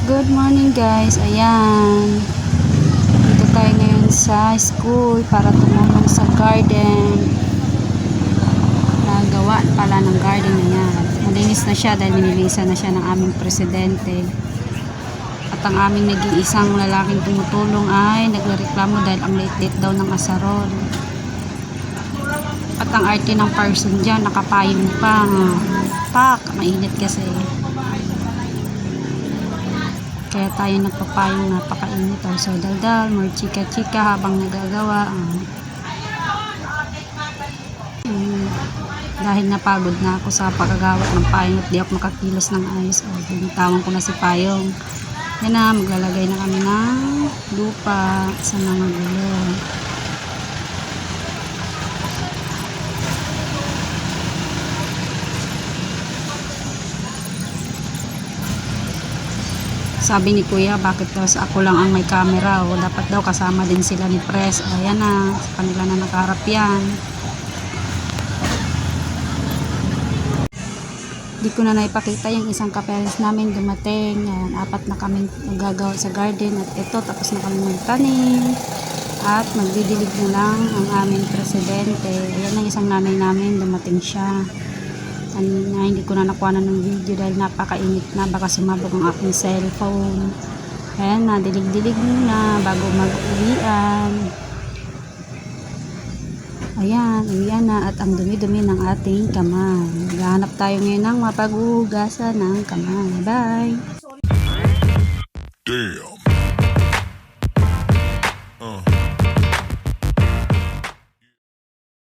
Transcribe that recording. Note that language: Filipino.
Good morning guys, ayan. Dito tayo ngayon sa school para tumulong sa garden. Nagawa pala ng garden na yan. Malinis na siya dahil nilinisan na siya ng aming presidente. At ang aming nag-iisang lalaking tumutulong ay nagreklamo dahil ang late-late daw ng asarol. At ang arte ng person dyan, nakapayong pa. Pak, mainit kasi. Kaya tayo nagpapayong napakainit. So daldal, more chika-chika habang nagagawa. Dahil napagod na ako sa pagkagawat ng payong at di ako makakilos ng ayos. Binitawan ko na si payong. Yan na, maglalagay na kami ng lupa sa mga gulo. Sabi ni kuya, bakit daw sa ako lang ang may camera, o dapat daw kasama din sila ni Pres. Ayan na, sa kanila na nakaharap yan. Di ko na naipakita yung isang kaperes namin dumating. Ayan, 4 na kami nagagawa sa garden at ito, tapos na kami magtanim at magdidilig na lang ang aming presidente. Ayan ang isang nanay namin, dumating siya. Kanina hindi ko na nakuha ng video dahil napakainit na, baka sumabog ang aking cellphone. Ayan na, dilig-dilig muna bago mag-uwian. Ayan, uwian na at ang dumi-dumi ng ating kamay. Maghahanap tayo ngayon ng mapaghuhugasan ng kamay. Bye! Damn.